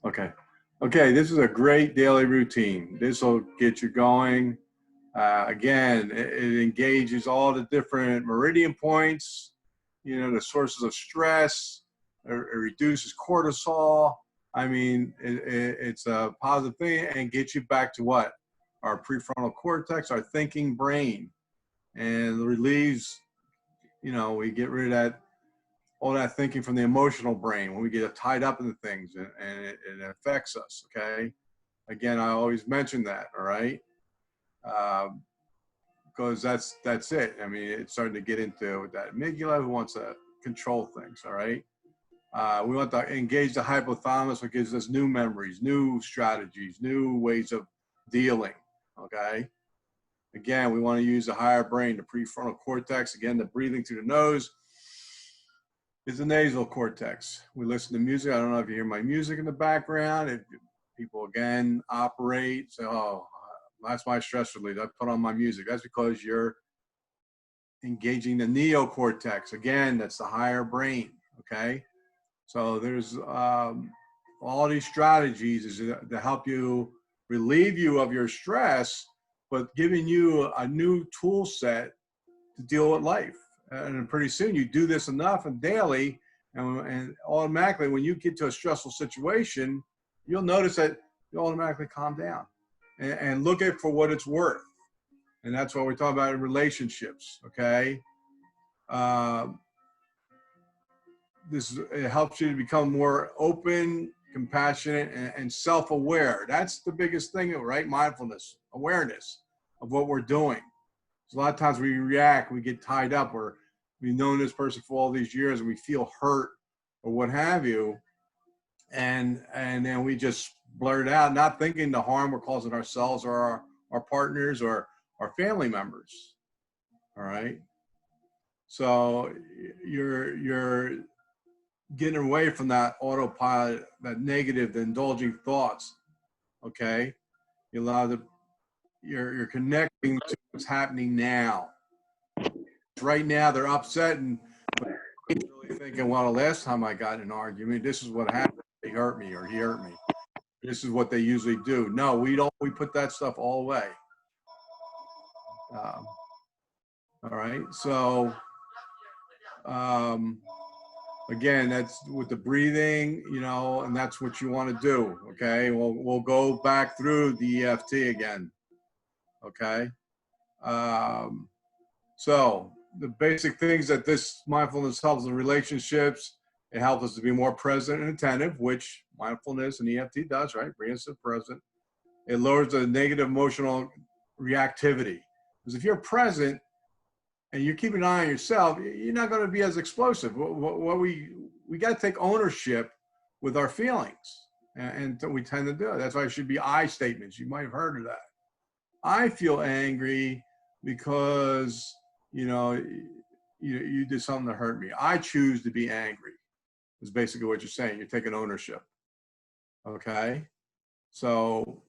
Okay. Okay, this is a great daily routine. This will get you going. Again, it engages all the different meridian points, you know, the sources of stress. It reduces cortisol. I mean, it's a positive thing and gets you back to what? Our prefrontal cortex, our thinking brain, and relieves, you know, we get rid of that all that thinking from the emotional brain when we get tied up in the things, and it affects us. Okay. Again, I always mention that. All right. Because that's it. I mean, it's starting to get into that amygdala who wants to control things. All right. We want to engage the hypothalamus, which gives us new memories, new strategies, new ways of dealing. Okay. Again, we want to use the higher brain, the prefrontal cortex. Again, the breathing through the nose is the nasal cortex. We listen to music. I don't know if you hear my music in the background. If people, again, operate, say, oh, that's my stress relief. I put on my music. That's because you're engaging the neocortex. Again, that's the higher brain, okay? So there's all these strategies is to help you relieve you of your stress, but giving you a new tool set to deal with life. And pretty soon you do this enough and daily, and automatically when you get to a stressful situation, you'll notice that you automatically calm down and look at it for what it's worth. And that's what we're talking about in relationships, okay? It helps you to become more open, compassionate, and self-aware. That's the biggest thing, right? Mindfulness, awareness of what we're doing. So a lot of times we react, we get tied up, or we've known this person for all these years and we feel hurt or what have you. And then we just blurt out, not thinking the harm we're causing ourselves or our partners or our family members. All right. So you're getting away from that autopilot, that negative, the indulging thoughts. Okay. You're connecting to what's happening now. Right now they're upset and really thinking, well, the last time I got in an argument, this is what happened. They hurt me or he hurt me. This is what they usually do. No, we don't. We put that stuff all away. All right. So again, that's with the breathing, you know, and that's what you want to do. Okay. We'll go back through the EFT again. Okay. So the basic things that this mindfulness helps in relationships, it helps us to be more present and attentive, which mindfulness and EFT does, right? Bring us to the present. It lowers the negative emotional reactivity. Because if you're present and you keep an eye on yourself, you're not going to be as explosive. We got to take ownership with our feelings, and we tend to do it. That's why it should be I statements. You might have heard of that. I feel angry because you did something that hurt me. I choose to be angry. Is basically what you're saying. You're taking ownership. Okay, so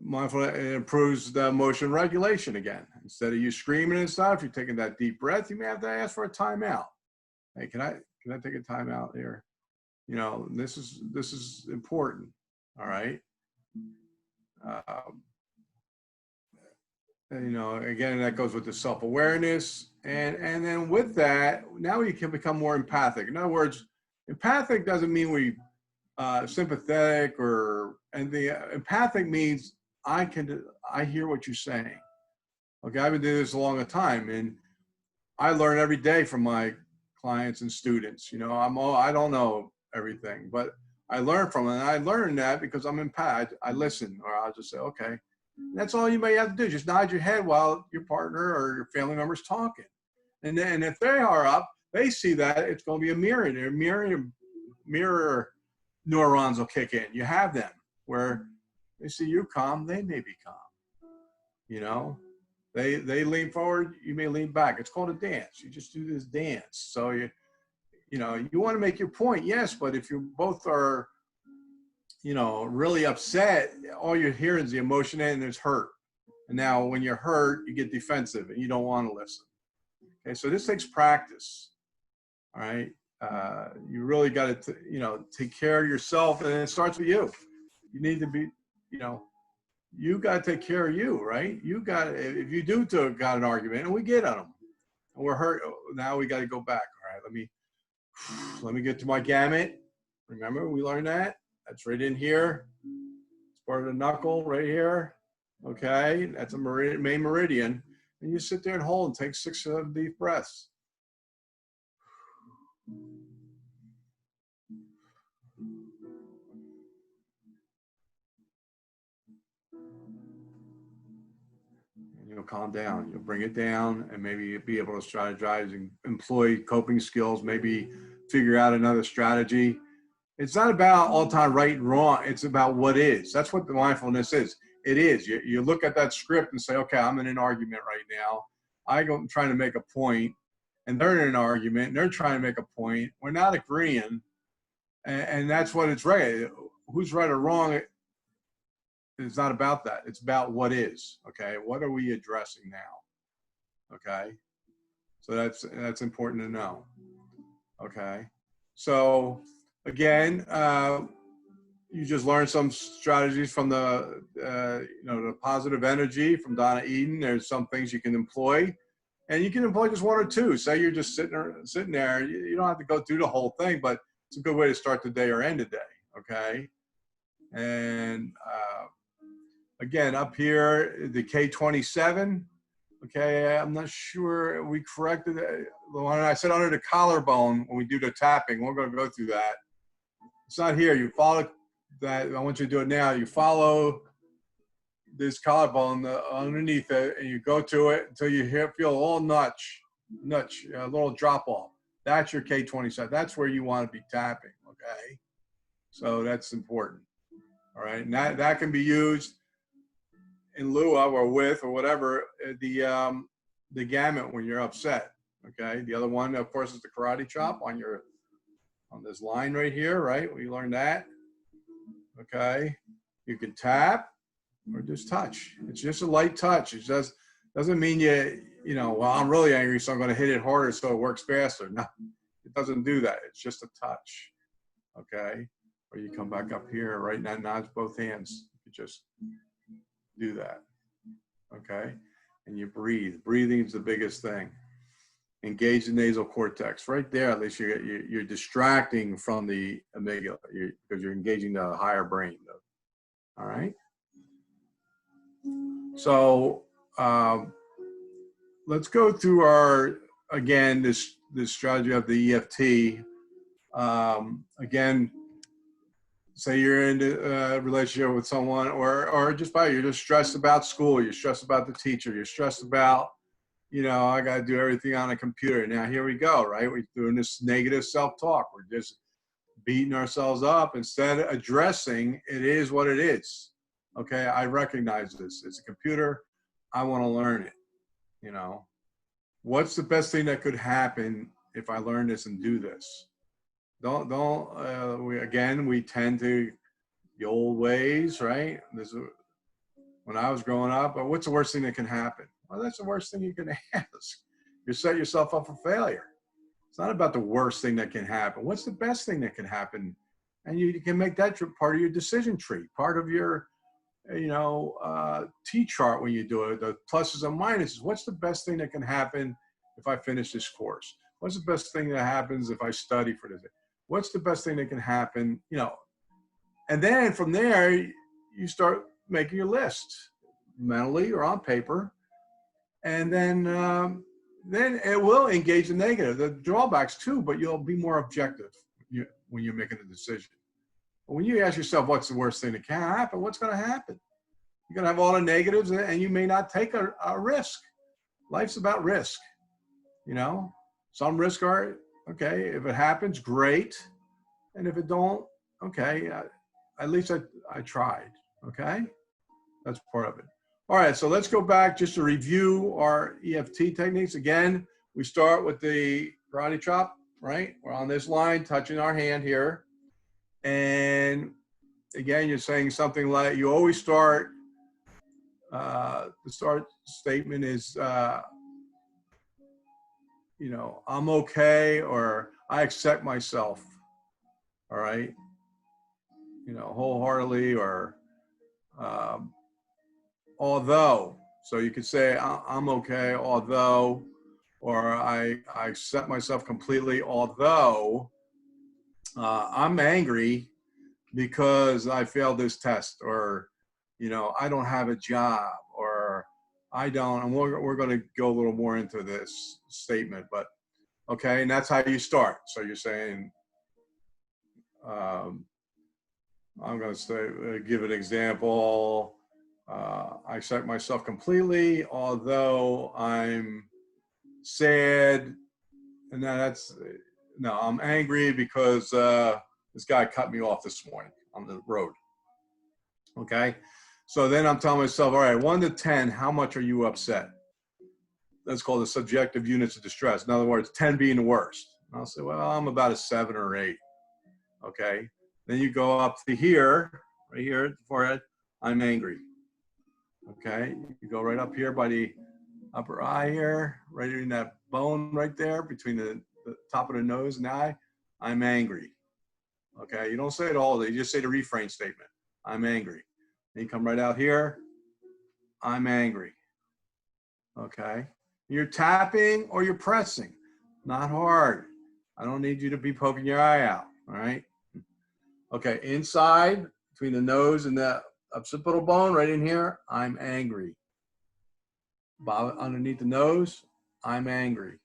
mindfulness improves the emotion regulation again. Instead of you screaming and stuff, you're taking that deep breath. You may have to ask for a timeout. Hey, can I take a timeout here? You know, this is important. All right. You know, again, that goes with the self-awareness, and then with that, now we can become more empathic. In other words, empathic doesn't mean we sympathetic and the empathic means I hear what you're saying. Okay, I've been doing this a long time, and I learn every day from my clients and students. You know, I don't know everything, but I learn from it, and I learn that because I'm empathic. I listen, or I'll just say, okay. That's all you may have to do. Just nod your head while your partner or your family member's talking. And then if they are up, they see that it's going to be a mirror. Their mirror neurons will kick in. You have them where they see you calm, they may be calm. You know, they lean forward, you may lean back. It's called a dance. You just do this dance. So you want to make your point, yes, but if you both are really upset, all you're hearing is the emotion and there's hurt. And now when you're hurt, you get defensive and you don't want to listen. Okay, so this takes practice. All right. You really got to, take care of yourself, and it starts with you. You need to be, you know, you got to take care of you, right? You got if you got an argument, and we get on them, and we're hurt. Now we got to go back. All right, let me get to my gamut. Remember, we learned that. That's right in here. It's part of the knuckle right here. Okay, that's a main meridian. And you sit there and hold and take 6 deep breaths. And you'll calm down. You'll bring it down, and maybe you'll be able to strategize and employ coping skills, maybe figure out another strategy. It's not about all time right and wrong. It's about what is. That's what the mindfulness is. It is. You look at that script and say, okay, I'm in an argument right now. I'm trying to make a point, and they're in an argument, and they're trying to make a point. We're not agreeing, and that's what it's right. Who's right or wrong? It's not about that. It's about what is. Okay, what are we addressing now? Okay, so that's important to know. Okay, so again, you just learned some strategies from the positive energy from Donna Eden. There's some things you can employ, and you can employ just 1 or 2. Say you're just sitting there. You don't have to go through the whole thing, but it's a good way to start the day or end the day. Okay, and again, up here, the K27. Okay, I'm not sure we corrected it. The one I said under the collarbone when we do the tapping. We're going to go through that. It's not here. You follow that. I want you to do it now. You follow this collarbone underneath it, and you go to it until you feel a little notch, a little drop off. That's your K27. That's where you want to be tapping. Okay, so that's important. All right, and that can be used in lieu of or with or whatever the gamut when you're upset. Okay, the other one, of course, is the karate chop on this line right here. Right, we learned that. Okay, you can tap or just touch. It's just a light touch. It just doesn't mean well, I'm really angry, so I'm going to hit it harder so it works faster. No, it doesn't do that. It's just a touch. Okay, or you come back up here, right now, nods both hands. You just do that. Okay, and you breathe. Breathing is the biggest thing. Engage the nasal cortex right there. At least you're distracting from the amygdala because you're engaging the higher brain. All right. So let's go through this strategy of the EFT. Again, say you're in a relationship with someone, or you're just stressed about school, you're stressed about the teacher, you're stressed about, I got to do everything on a computer. Now here we go, right? We're doing this negative self-talk. We're just beating ourselves up instead of addressing it is what it is. Okay, I recognize this. It's a computer. I want to learn it. What's the best thing that could happen if I learn this and do this? We tend to the old ways, right? When I was growing up, what's the worst thing that can happen? Well, that's the worst thing you can ask. You set yourself up for failure. It's not about the worst thing that can happen. What's the best thing that can happen? And you can make that part of your decision tree, part of your, T-chart when you do it, the pluses and minuses. What's the best thing that can happen if I finish this course? What's the best thing that happens if I study for this? What's the best thing that can happen? And then from there, you start making your list mentally or on paper. And then it will engage the negative, the drawbacks too, but you'll be more objective when you're making a decision. But when you ask yourself, what's the worst thing that can happen? What's going to happen? You're going to have all the negatives, and you may not take a risk. Life's about risk. Some risks are, okay, if it happens, great. And if it don't, okay, at least I tried, okay? That's part of it. All right, so let's go back just to review our EFT techniques. Again, we start with the karate chop, right? We're on this line, touching our hand here. And again, you're saying something like, you always start, the start statement is, I'm okay, or I accept myself, all right, wholeheartedly, or um, although. So you could say, I'm okay, although, or I accept myself completely, although I'm angry because I failed this test, or, I don't have a job, or I don't, and we're going to go a little more into this statement, but okay. And that's how you start. So you're saying, um, I'm going to say, give an example. I accept myself completely, although I'm sad. And no, I'm angry because this guy cut me off this morning on the road. Okay. So then I'm telling myself, all right, 1 to 10, how much are you upset? That's called the subjective units of distress. In other words, 10 being the worst. And I'll say, well, I'm about a 7 or 8. Okay. Then you go up to here, right here at the forehead. I'm angry. Okay. You go right up here by the upper eye here, right in that bone right there between the top of the nose and the eye. I'm angry. Okay. You don't say it all. You just say the refrain statement. I'm angry. Then you come right out here. I'm angry. Okay. You're tapping or you're pressing. Not hard. I don't need you to be poking your eye out. All right. Okay. Inside between the nose and the occipital bone right in here. I'm angry. Underneath the nose. I'm angry.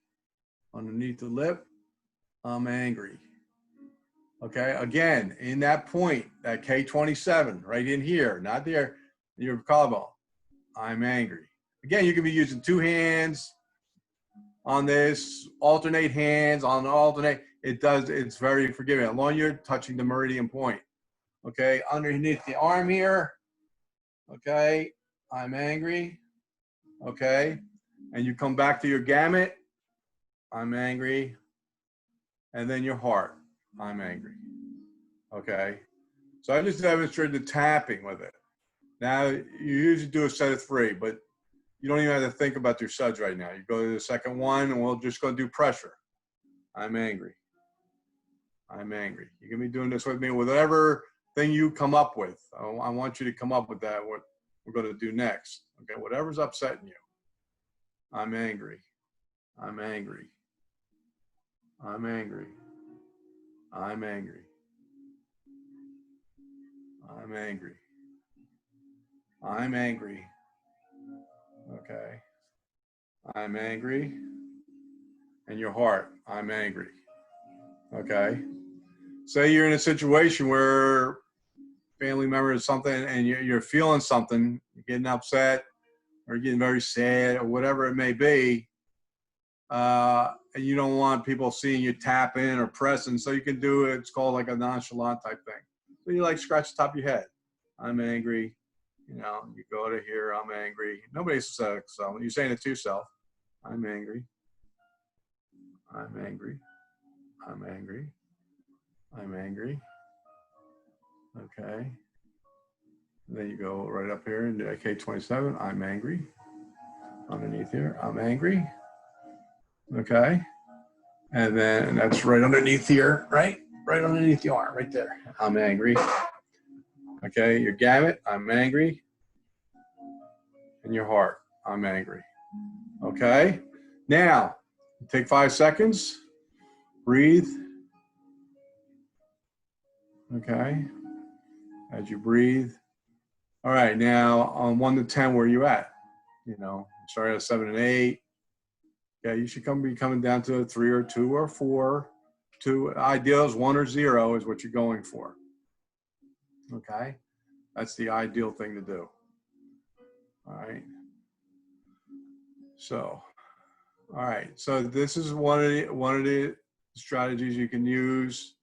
Underneath the lip. I'm angry. Okay. Again, in that point, that K27 right in here, not there, your collarbone. I'm angry. Again, you can be using 2 hands on this, alternate hands on alternate. It's very forgiving. As long as you're touching the meridian point. Okay, underneath the arm here. Okay, I'm angry. Okay, and you come back to your gamut. I'm angry. And then your heart. I'm angry. Okay, so I just demonstrated the tapping with it. Now, you usually do a set of 3, but you don't even have to think about your suds right now. You go to the second one, and we'll just go do pressure. I'm angry. I'm angry. You can be doing this with me with whatever thing you come up with. I want you to come up with that, what we're going to do next. Okay, whatever's upsetting you. I'm angry. I'm angry. I'm angry. I'm angry. I'm angry. I'm angry. Okay. I'm angry. And your heart. I'm angry. Okay. Say you're in a situation where family member is something and you're feeling something, you're getting upset or getting very sad or whatever it may be, and you don't want people seeing you tapping or pressing, so you can do it. It's called like a nonchalant type thing. So you like scratch the top of your head. I'm angry. You go to here. I'm angry. Nobody said it, so you're saying it to yourself. I'm angry. I'm angry. I'm angry. I'm angry. Okay. And then you go right up here into K27. I'm angry. Underneath here, I'm angry. Okay. And then that's right underneath here, right? Right underneath the arm, right there. I'm angry. Okay. Your gamut, I'm angry. And your heart, I'm angry. Okay. Now, take 5 seconds. Breathe. Okay. As you breathe. All right. Now, on 1 to 10, where are you at? Start at 7 and 8. Yeah, you should be coming down to a 3 or 2 or 4. 2 ideal is 1 or 0 is what you're going for. Okay, that's the ideal thing to do. All right. So, all right. So this is one of the strategies you can use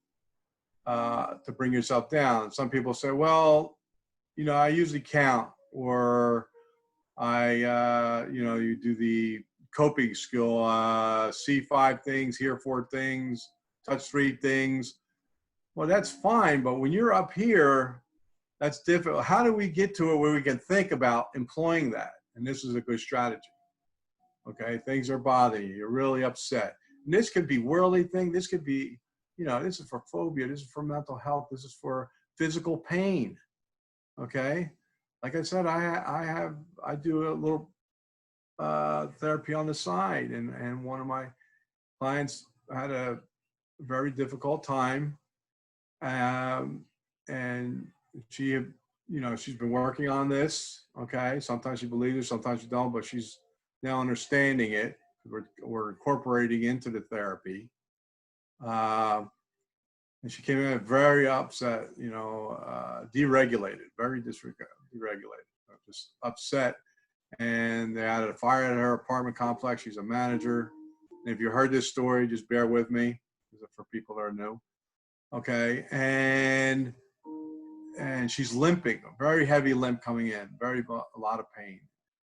to bring yourself down. Some people say, well, I usually count, or you do the coping skill, see 5 things, hear 4 things, touch 3 things. Well, that's fine, but when you're up here, that's difficult. How do we get to it where we can think about employing that? And this is a good strategy. Okay, things are bothering you. You're really upset. And this could be worldly thing. This could be, you know, this is for phobia. This is for mental health. This is for physical pain. Okay. Like I said, I do a little therapy on the side, and one of my clients had a very difficult time, and she, you know, she's been working on this. Okay, sometimes you believe it, sometimes you don't, but she's now understanding it. We're incorporating into the therapy, and she came in very upset, you know, deregulated, very deregulated, just upset. And they had a fire at her apartment complex. She's a manager. And if you heard this story, just bear with me, for people that are new. Okay, and she's limping, a very heavy limp coming in, a lot of pain.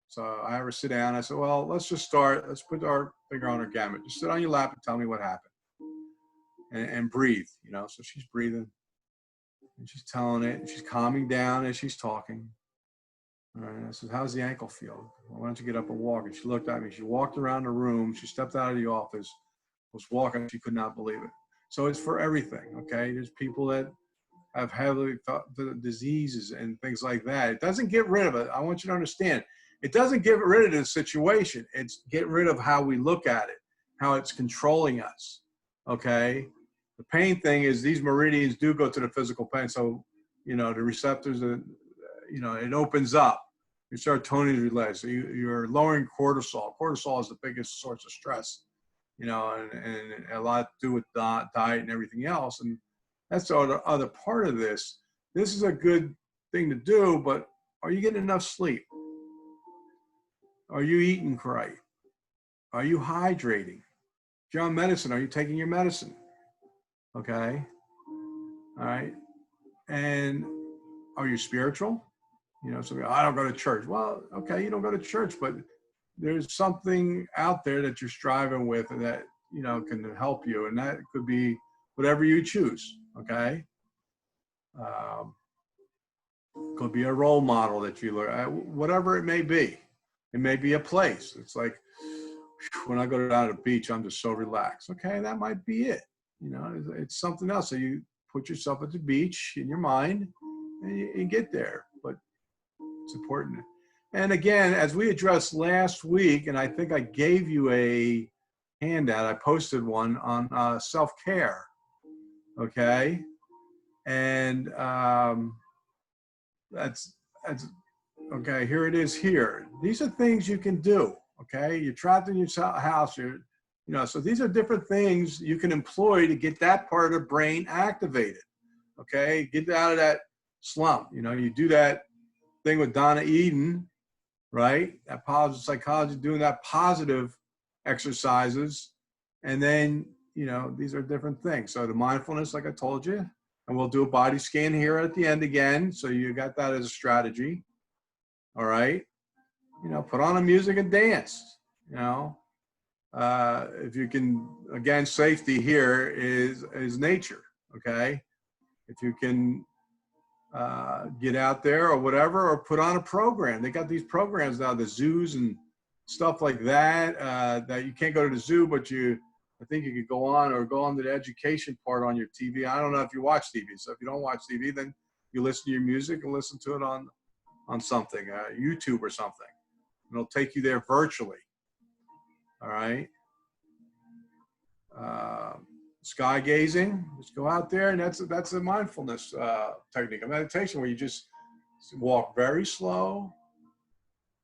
So I have her sit down. I said, well, let's just start. Let's put our finger on her gamut. Just sit on your lap and tell me what happened, and breathe. You know, so she's breathing, and she's telling it, and she's calming down as she's talking. All right, I said, how's the ankle feel? Well, why don't you get up and walk? And she looked at me. She walked around the room. She stepped out of the office, was walking. She could not believe it. So it's for everything, okay? There's people that have heavily diseases and things like that. It doesn't get rid of it. I want you to understand. It doesn't get rid of the situation. It's get rid of how we look at it, how it's controlling us, okay? The pain thing is these meridians do go to the physical pain. So, you know, the receptors, you know, it opens up. Your serotonin is released. So you're lowering cortisol. Cortisol is the biggest source of stress, you know, and a lot to do with diet and everything else. And that's the other part of this. This is a good thing to do, but are you getting enough sleep? Are you eating right? Are you hydrating? If you're on medicine, are you taking your medicine? Okay. All right. And are you spiritual? You know, so I don't go to church. Well, okay, you don't go to church, but there's something out there that you're striving with that, you know, can help you. And that could be whatever you choose, okay? Could be a role model that you look at, whatever it may be. It may be a place. It's like, when I go down to the beach, I'm just so relaxed. Okay, that might be it. You know, it's something else. So you put yourself at the beach in your mind and you get there. But it's important. And again, as we addressed last week, and I think I gave you a handout, I posted one on self-care, okay? And that's, okay, here it is here. These are things you can do, okay? You're trapped in your house, you know, so these are different things you can employ to get that part of the brain activated, okay? Get out of that slump. You know, you do that thing with Donna Eden, right? That positive psychology, doing that positive exercises. And then, you know, these are different things. So the mindfulness, like I told you, and we'll do a body scan here at the end again. So you got that as a strategy. All right. You know, put on the music and dance, you know. If you can, again, safety here is nature. Okay. If you can, get out there or whatever, or put on a program. They got these programs now, the zoos and stuff like that, that you can't go to the zoo, but I think you could go on to the education part on your TV. I don't know if you watch TV. So if you don't watch TV, then you listen to your music and listen to it on something, YouTube or something. And it'll take you there virtually. All right. Sky gazing, just go out there, and that's a mindfulness technique, a meditation where you just walk very slow.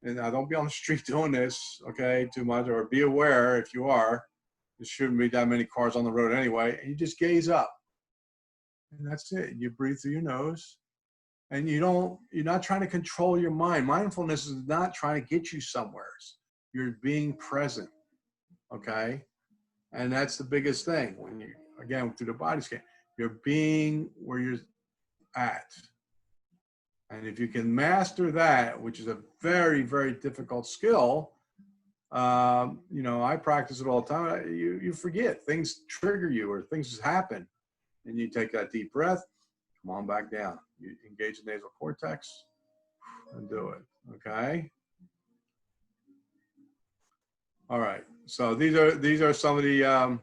And now don't be on the street doing this, okay, too much, or be aware if you are. There shouldn't be that many cars on the road anyway. And you just gaze up, and that's it. You breathe through your nose, and you're not trying to control your mind. Mindfulness is not trying to get you somewhere. You're being present, okay. And that's the biggest thing. When you, again, through the body scan, you're being where you're at. And if you can master that, which is a very, very difficult skill, you know, I practice it all the time. You forget, things trigger you or things just happen. And you take that deep breath, come on back down. You engage the nasal cortex and do it, okay? All right. So these are some of the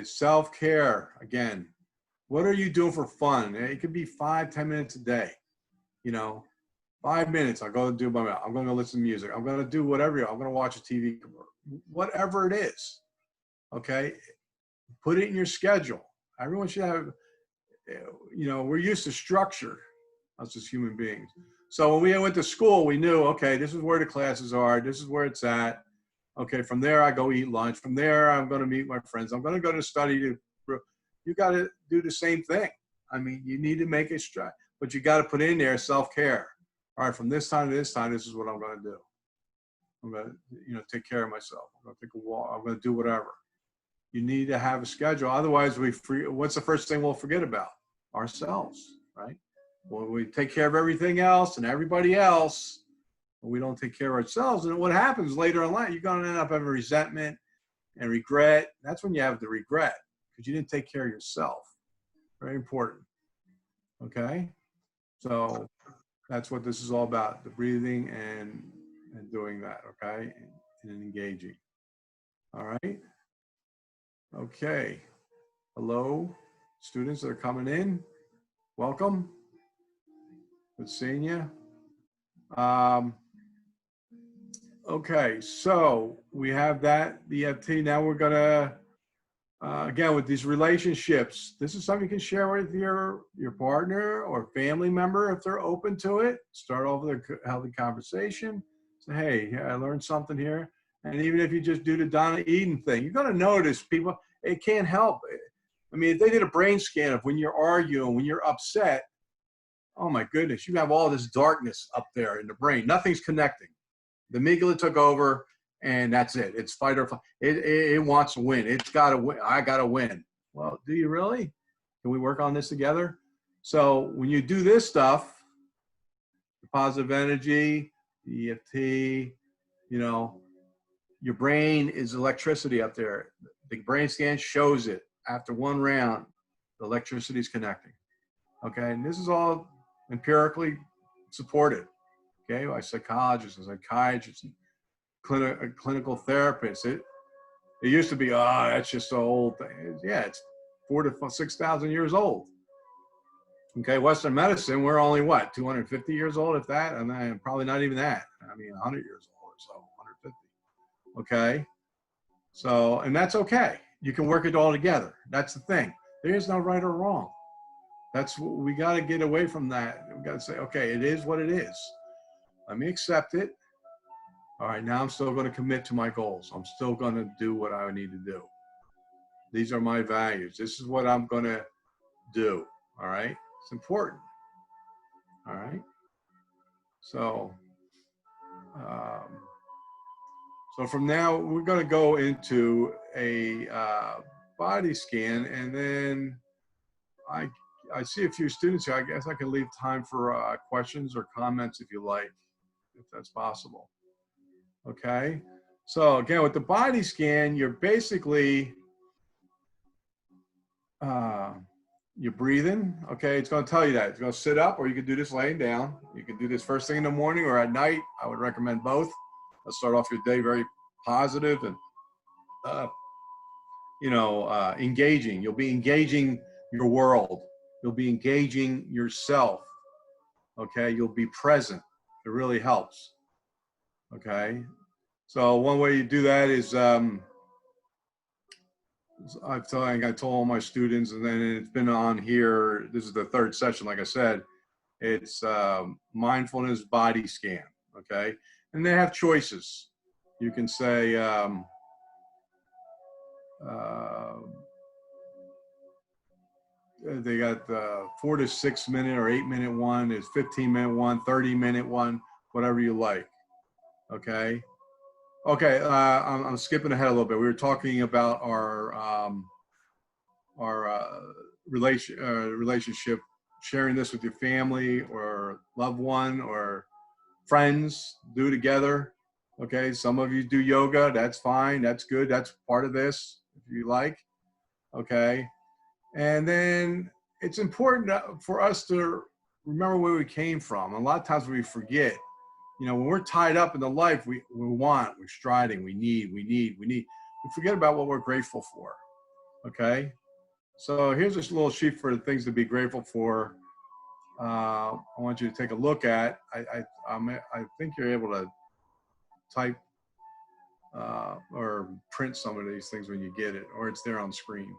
self-care. Again, what are you doing for fun? It could be 5-10 minutes a day. You know, 5 minutes. I'll go do my. I'm going to listen to music. I'm going to do whatever. I'm going to watch a TV commercial. Whatever it is. Okay, put it in your schedule. Everyone should have. You know, we're used to structure. Us as human beings. So when we went to school, we knew, okay, this is where the classes are. This is where it's at. Okay, from there, I go eat lunch. From there, I'm going to meet my friends. I'm going to go to study. You got to do the same thing. I mean, you need to make it straight, but you got to put in there self-care. All right, from this time to this time, this is what I'm going to do. I'm going to, you know, take care of myself. I'm going to take a walk. I'm going to do whatever. You need to have a schedule. Otherwise, what's the first thing we'll forget about? Ourselves, right? Well, we take care of everything else and everybody else, but we don't take care of ourselves. And what happens later in life, you're going to end up having resentment and regret. That's when you have the regret because you didn't take care of yourself. Very important. Okay? So that's what this is all about, the breathing and doing that, okay? And engaging. All right? Okay. Hello, students that are coming in. Welcome. Good seeing you. Okay, so we have that, the EFT. Now we're gonna, again, with these relationships, this is something you can share with your partner or family member if they're open to it. Start off with a healthy conversation. Say, hey, I learned something here. And even if you just do the Donna Eden thing, you're gonna notice people, it can't help. I mean, if they did a brain scan of when you're arguing, when you're upset, oh my goodness, you have all this darkness up there in the brain. Nothing's connecting. The amygdala took over, and that's it. It's fight or flight. It wants to win. It's got to win. I got to win. Well, do you really? Can we work on this together? So when you do this stuff, the positive energy, the EFT, you know, your brain is electricity up there. The brain scan shows it. After one round, the electricity is connecting. Okay, and this is all empirically supported, okay, by psychologists and psychiatrists and clinical therapists. It used to be, oh, that's just an old thing. Yeah, it's 4,000 to 6,000 years old. Okay, Western medicine, we're only what, 250 years old, if that, and then probably not even that. I mean, 100 years old or so, 150. Okay, so, and that's okay. You can work it all together. That's the thing. There is no right or wrong. That's what we got to get away from that. We got to say, okay, it is what it is. Let me accept it. All right, now I'm still going to commit to my goals. I'm still going to do what I need to do. These are my values. This is what I'm going to do. All right, it's important. All right. So, so from now we're going to go into a body scan, and then I see a few students here. I guess I can leave time for questions or comments if you like, if that's possible. Okay. So again, with the body scan, you're basically, you're breathing. Okay. It's going to tell you that. It's going to sit up, or you can do this laying down. You can do this first thing in the morning or at night. I would recommend both. Let's start off your day very positive and, you know, engaging. You'll be engaging your world. You'll be engaging yourself. Okay. You'll be present. It really helps. Okay. So one way you do that is, I told all my students, and then it's been on here. This is the third session. Like I said, it's mindfulness body scan. Okay. And they have choices. You can say, they got the 4 to 6 minute or 8 minute one, is 15-minute one, 30-minute one, whatever you like. Okay. Okay. I'm skipping ahead a little bit. We were talking about our relationship, sharing this with your family or loved one or friends, do together. Okay. Some of you do yoga. That's fine. That's good. That's part of this if you like. Okay. And then it's important for us to remember where we came from. A lot of times we forget You know, when we're tied up in the life we want, we're striding, we need, we forget about what we're grateful for. Okay. So here's this little sheet for the things to be grateful for. I want you to take a look at. I think you're able to type or print some of these things when you get it, or it's there on screen.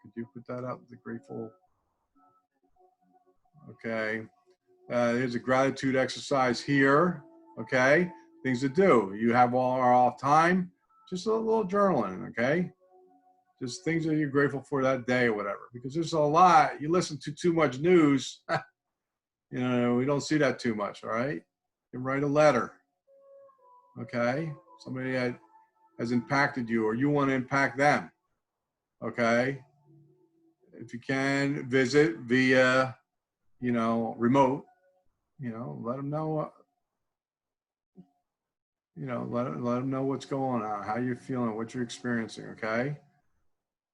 Could you put that up? The grateful. Okay. Here's a gratitude exercise here. Okay. Things to do. You have all our off time. Just a little journaling. Okay. Just things that you're grateful for that day or whatever. Because there's a lot. You listen to too much news. You know, we don't see that too much. All right. You can write a letter. Okay. Somebody that has impacted you or you want to impact them. Okay. If you can visit via, you know, remote, you know, let them know, you know, let them know what's going on, how you're feeling, what you're experiencing. Okay.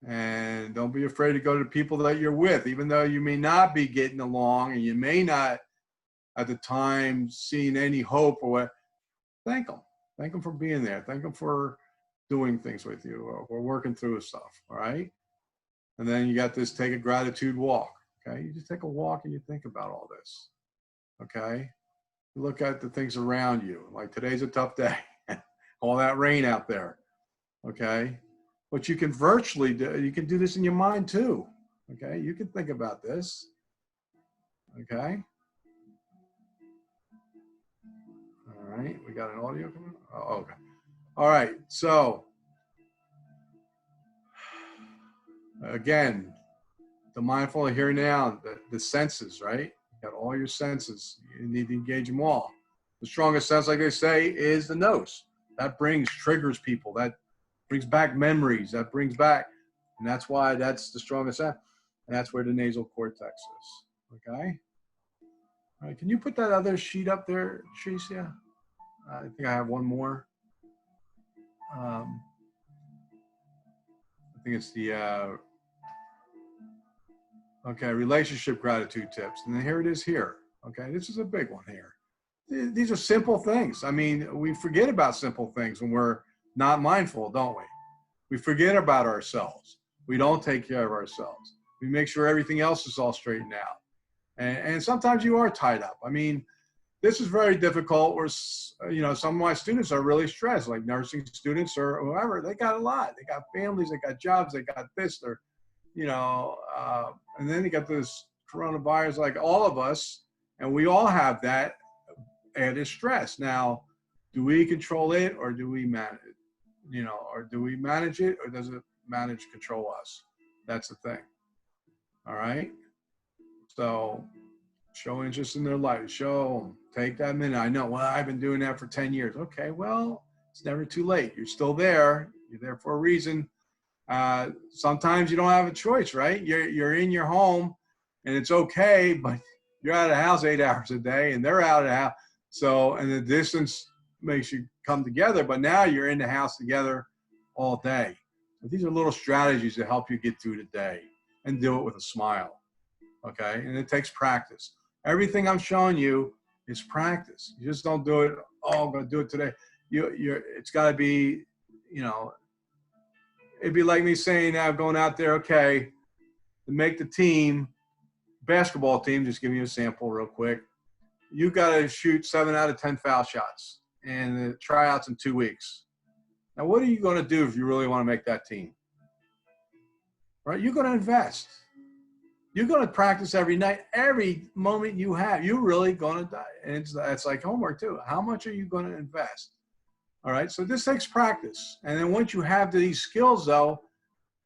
And don't be afraid to go to people that you're with, even though you may not be getting along and you may not at the time seeing any hope or what. Thank them. Thank them for being there. Thank them for doing things with you or working through stuff. All right. And then you got this take a gratitude walk. Okay. You just take a walk and you think about all this. Okay. You look at the things around you. Like today's a tough day. All that rain out there. Okay. But you can virtually do, you can do this in your mind too. Okay. You can think about this. Okay. All right. We got an audio coming. Oh, okay. All right. So again, the mindful of here now, the senses, right? You got all your senses. You need to engage them all. The strongest sense, like they say, is the nose. That triggers people. That brings back memories. That brings back, and that's why that's the strongest sense. And that's where the nasal cortex is. Okay. All right. Can you put that other sheet up there, Tricia? I think I have one more. I think it's the okay, relationship gratitude tips. And then here it is here. Okay, this is a big one here. These are simple things. I mean, we forget about simple things when we're not mindful, don't we? We forget about ourselves. We don't take care of ourselves. We make sure everything else is all straightened out. And sometimes you are tied up. I mean, this is very difficult where, you know, some of my students are really stressed, like nursing students or whoever. They got a lot. They got families, they got jobs, they got this, they're, you know, and then they got this coronavirus like all of us, and we all have that added stress. Now, do we control it or do we manage it? You know, or do we manage it or does it control us? That's the thing. All right. So show interest in their life. Show them. Take that minute. I know, well, I've been doing that for 10 years. Okay, well, it's never too late. You're still there. You're there for a reason. Sometimes you don't have a choice, right? You're in your home and it's okay, but you're out of the house 8 hours a day and they're out of the house. So, and the distance makes you come together, but now you're in the house together all day. So these are little strategies to help you get through the day and do it with a smile. Okay. And it takes practice. Everything I'm showing you is practice. You just don't do it. Oh, I'm going to do it today. It's got to be, you know, it'd be like me saying, I'm going out there, okay, to make the team, basketball team, just give you a sample real quick. You got to shoot 7 out of 10 foul shots and the tryouts in 2 weeks. Now, what are you going to do if you really want to make that team? Right? You're going to invest. You're going to practice every night, every moment you have. You're really going to die. And it's like homework too. How much are you going to invest? All right. So this takes practice. And then once you have these skills, though,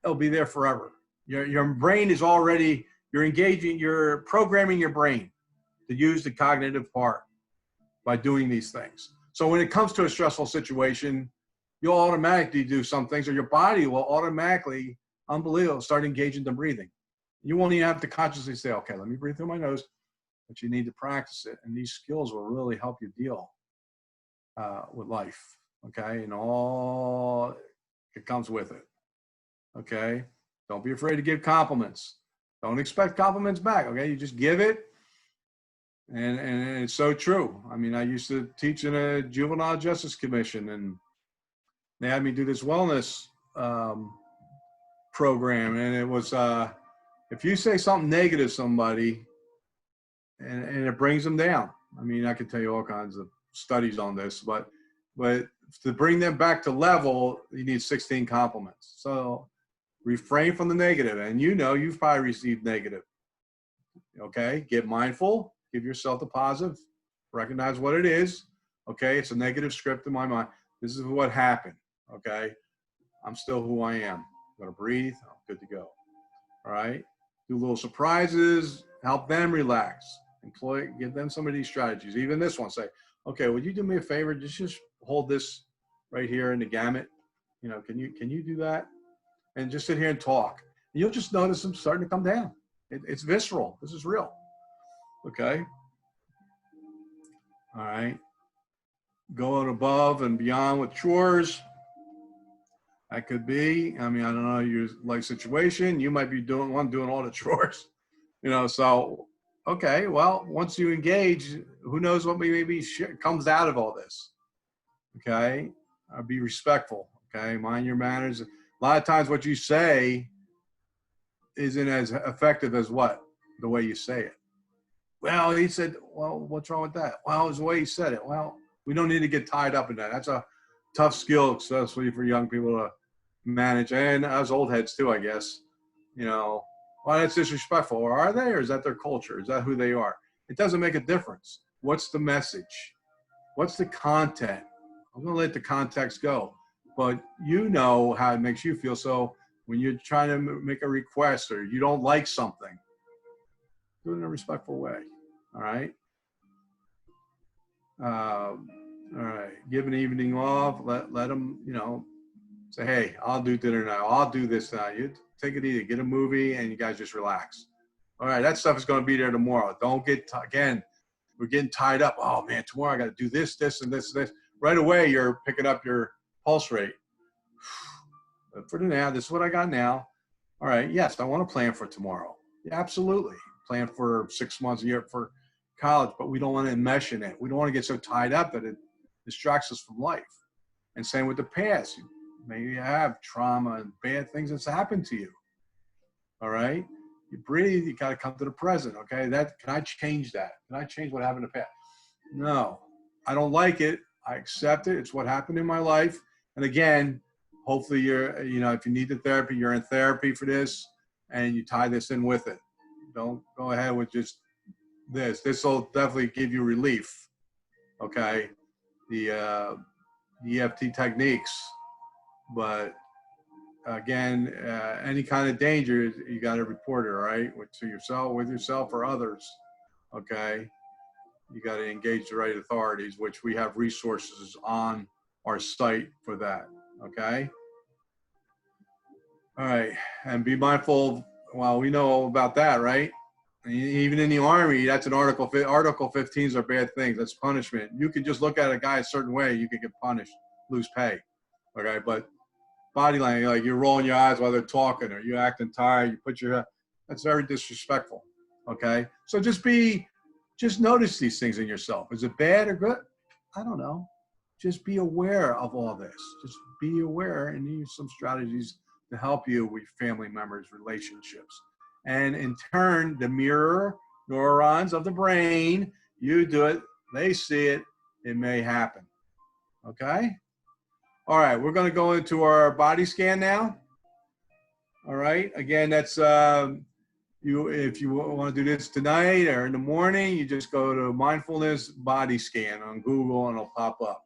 it'll be there forever. Your brain is already, you're programming your brain to use the cognitive part by doing these things. So when it comes to a stressful situation, you'll automatically do some things, or your body will automatically, unbelievable, start engaging the breathing. You won't even have to consciously say, okay, let me breathe through my nose, but you need to practice it. And these skills will really help you deal with life, okay? And all it comes with it, okay? Don't be afraid to give compliments. Don't expect compliments back, okay? You just give it. And it's so true. I mean, I used to teach in a juvenile justice commission, and they had me do this wellness program. And it was, if you say something negative to somebody and it brings them down, I mean, I could tell you all kinds of studies on this, but to bring them back to level, you need 16 compliments. So refrain from the negative. And you know, you've probably received negative. Okay, get mindful, give yourself the positive, recognize what it is. Okay, it's a negative script in my mind. This is what happened. Okay, I'm still who I am. I'm gonna breathe, I'm good to go. All right, do little surprises, help them relax. Give them some of these strategies. Even this one, say, okay, would you do me a favor? Just hold this right here in the gamut. You know, can you do that? And just sit here and talk. You'll just notice them starting to come down. It's visceral. This is real. Okay. All right. Going above and beyond with chores. That could be, I mean, I don't know your life situation. You might be doing all the chores, you know, so, okay, well, once you engage, who knows what maybe comes out of all this. Okay. Be respectful. Okay. Mind your manners. A lot of times what you say isn't as effective as the way you say it. Well, he said, well, what's wrong with that? Well, it was the way he said it. Well, we don't need to get tied up in that. That's a tough skill, especially for young people to manage, and us old heads too, I guess. You know, well, that's disrespectful. Or are they? Or is that their culture? Is that who they are? It doesn't make a difference. What's the message? What's the content? I'm going to let the context go. But you know how it makes you feel. So when you're trying to make a request or you don't like something, do it in a respectful way. All right. All right. Give an evening off. Let them, you know, say, hey, I'll do dinner now. I'll do this now. You take it easy. Get a movie and you guys just relax. All right. That stuff is going to be there tomorrow. Don't get, again, we're getting tied up. Oh, man, tomorrow I got to do this, this, and this, and this. Right away, you're picking up your pulse rate. But for now, this is what I got now. All right. Yes, I want to plan for tomorrow. Yeah, absolutely. Plan for 6 months, a year for college, but we don't want to enmesh in it. We don't want to get so tied up that it distracts us from life. And same with the past. Maybe you have trauma and bad things that's happened to you. All right. You breathe, you got to come to the present. Okay. Can I change that? Can I change what happened in the past? No, I don't like it. I accept it. It's what happened in my life. And again, hopefully if you need the therapy, you're in therapy for this and you tie this in with it. Don't go ahead with just this. This will definitely give you relief. Okay. The EFT techniques, but again, any kind of danger, you got to report it, all right? With yourself or others. Okay. You got to engage the right authorities, which we have resources on our site for that. Okay. All right. And be mindful. Well, we know all about that, right? Even in the Army, that's an Article 15s are bad things. That's punishment. You can just look at a guy a certain way, you could get punished, lose pay. Okay. But body language, like you're rolling your eyes while they're talking or you're acting tired, that's very disrespectful. Okay. So just notice these things in yourself. Is it bad or good? I don't know. Just be aware of all this. Just be aware and use some strategies to help you with family members, relationships. And in turn, the mirror neurons of the brain, you do it, they see it, it may happen. Okay? All right, we're going to go into our body scan now. All right, again, that's if you want to do this tonight or in the morning, you just go to mindfulness body scan on Google and it'll pop up.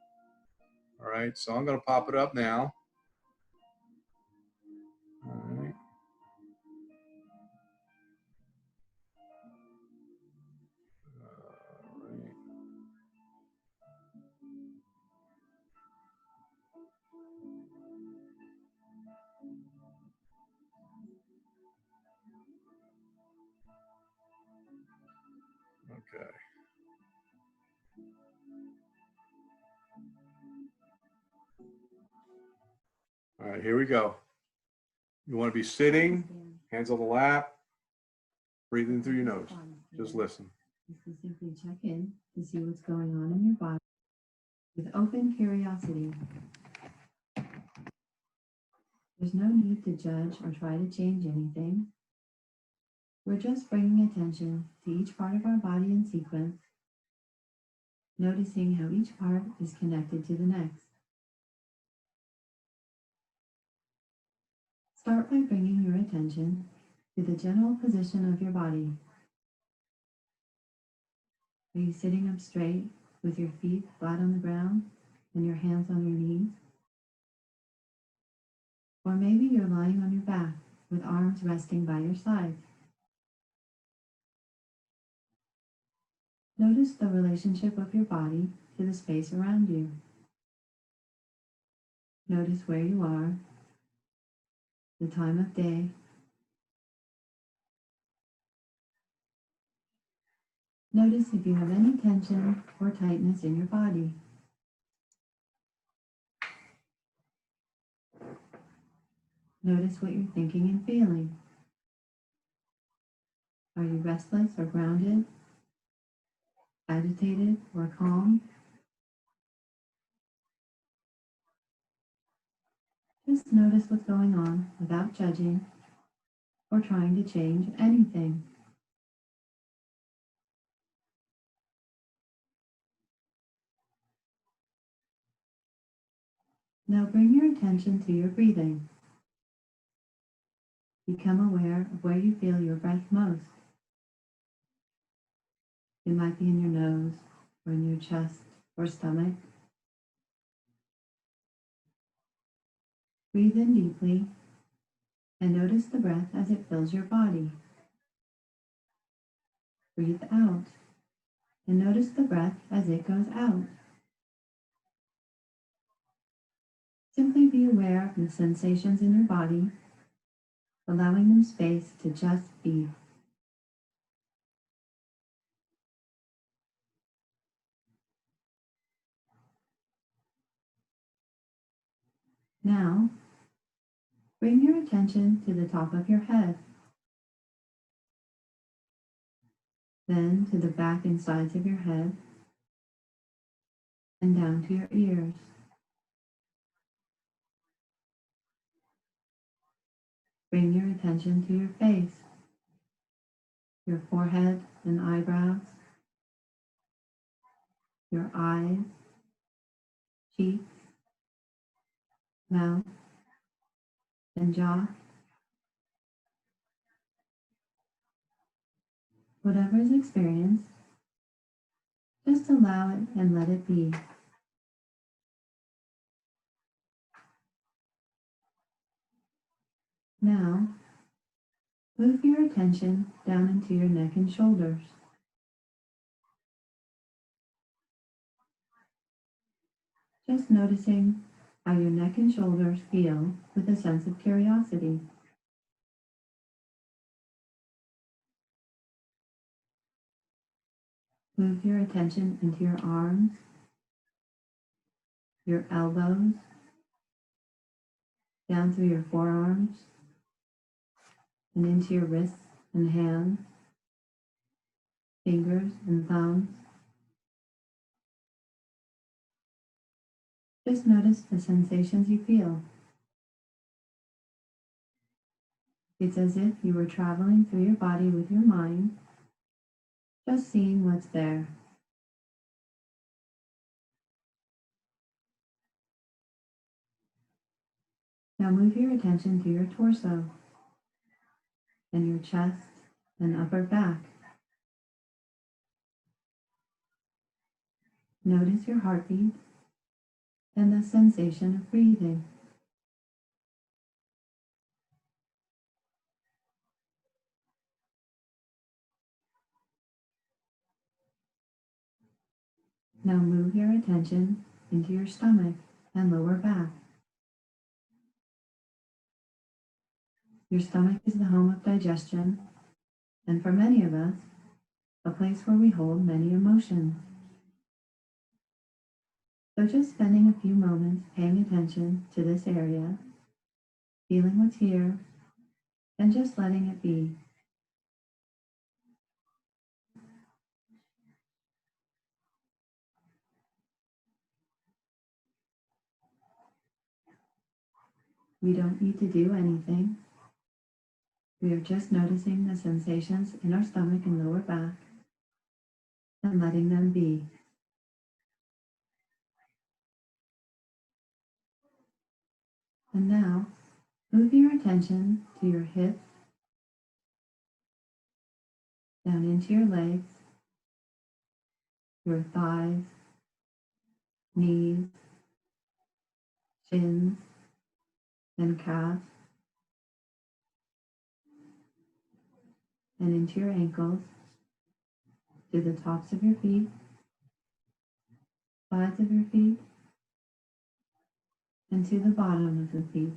All right, so I'm going to pop it up now. All right. Okay. All right, here we go. You want to be sitting, hands on the lap, breathing through your nose. Just listen. is to simply check in to see what's going on in your body with open curiosity. There's no need to judge or try to change anything. We're just bringing attention to each part of our body in sequence, noticing how each part is connected to the next. Start by bringing your attention to the general position of your body. Are you sitting up straight with your feet flat on the ground and your hands on your knees? Or maybe you're lying on your back with arms resting by your sides. Notice the relationship of your body to the space around you. Notice where you are, the time of day. Notice if you have any tension or tightness in your body. Notice what you're thinking and feeling. Are you restless or grounded? Agitated or calm? Just notice what's going on without judging or trying to change anything. Now bring your attention to your breathing. Become aware of where you feel your breath most. It might be in your nose or in your chest or stomach. Breathe in deeply and notice the breath as it fills your body. Breathe out and notice the breath as it goes out. Simply be aware of the sensations in your body, allowing them space to just be. Now, bring your attention to the top of your head, then to the back and sides of your head, and down to your ears. Bring your attention to your face, your forehead and eyebrows, your eyes, cheeks, mouth, and jaw. Whatever is experienced, just allow it and let it be. Now, move your attention down into your neck and shoulders. Just noticing how your neck and shoulders feel with a sense of curiosity. Move your attention into your arms, your elbows, down through your forearms, and into your wrists and hands, fingers and thumbs. Just notice the sensations you feel. It's as if you were traveling through your body with your mind, just seeing what's there. Now move your attention to your torso and your chest and upper back. Notice your heartbeat and the sensation of breathing. Now move your attention into your stomach and lower back. Your stomach is the home of digestion, and for many of us, a place where we hold many emotions. So just spending a few moments paying attention to this area, feeling what's here, and just letting it be. We don't need to do anything. We are just noticing the sensations in our stomach and lower back and letting them be. And now, move your attention to your hips, down into your legs, your thighs, knees, shins, and calves, and into your ankles, to the tops of your feet, sides of your feet, and to the bottom of the feet.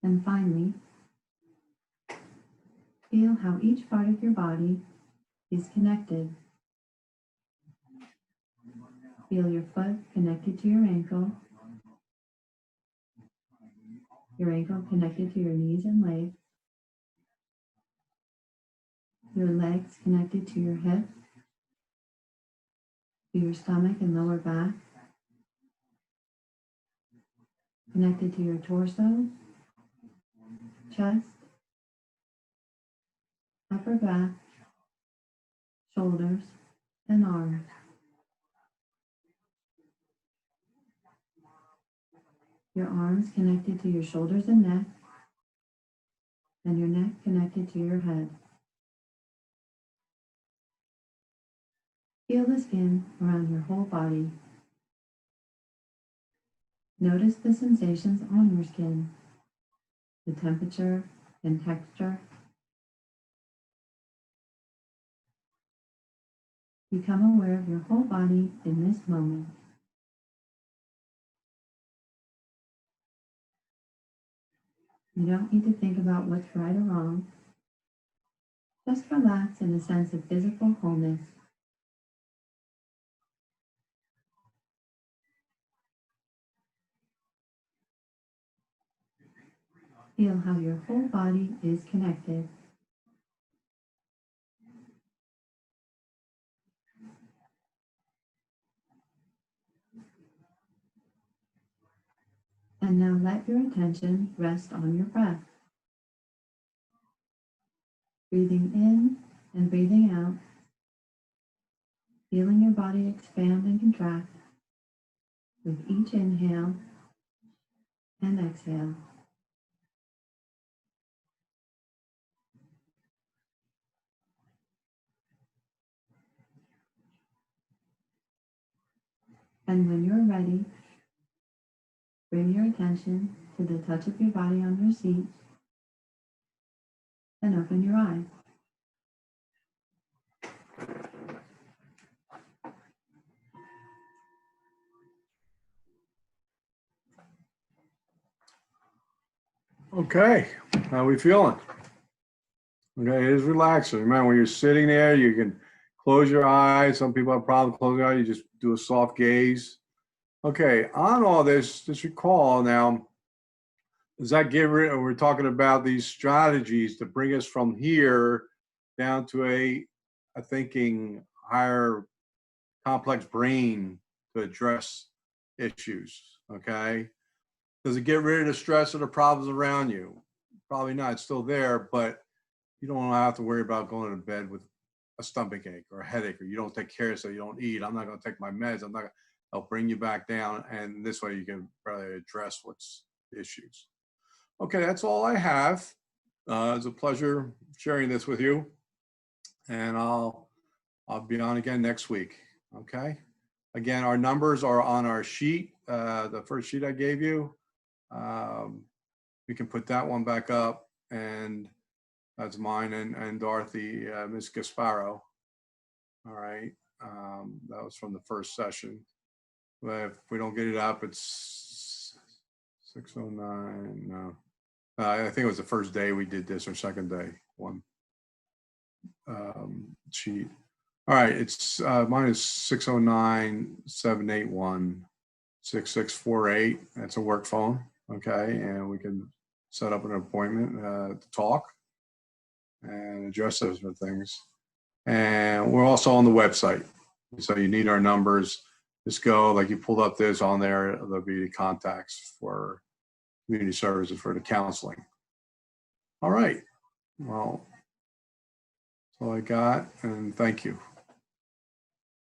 And finally, feel how each part of your body is connected. Feel your foot connected to your ankle connected to your knees and legs, your legs connected to your hips, to your stomach and lower back, connected to your torso, chest, upper back, shoulders, and arms. Your arms connected to your shoulders and neck, and your neck connected to your head. Feel the skin around your whole body. Notice the sensations on your skin, the temperature and texture. Become aware of your whole body in this moment. You don't need to think about what's right or wrong. Just relax in a sense of physical wholeness. Feel how your whole body is connected. And now let your attention rest on your breath. Breathing in and breathing out. Feeling your body expand and contract with each inhale and exhale. And when you're ready, bring your attention to the touch of your body on your seat and open your eyes. Okay, how are we feeling? Okay, it is relaxing. Remember, when you're sitting there, you can close your eyes. Some people have problems closing their eyes. You just do a soft gaze. Okay, on all this, just recall now, does that get rid of, we're talking about these strategies to bring us from here down to a thinking higher complex brain to address issues, okay? Does it get rid of the stress or the problems around you? Probably not, it's still there, but you don't have to worry about going to bed with a stomach ache or a headache, or you don't take care of so you don't eat. I'm not gonna take my meds, I'll bring you back down, and this way you can probably address what's the issues. Okay, that's all I have. It's a pleasure sharing this with you, and I'll be on again next week. Okay. Again, our numbers are on our sheet, the first sheet I gave you. We can put that one back up, and that's mine and Dorothy, Ms. Gasparo. All right. That was from the first session. But if we don't get it up, it's 609. No. I think it was the first day we did this, or second day, one sheet. All right, it's mine is 609-781-6648. That's a work phone, okay, and we can set up an appointment to talk and address those things. And we're also on the website, so you need our numbers. Just go, like you pulled up, there's on there, there'll be the contacts for community services for the counseling. All right. Well, that's all I got, and thank you.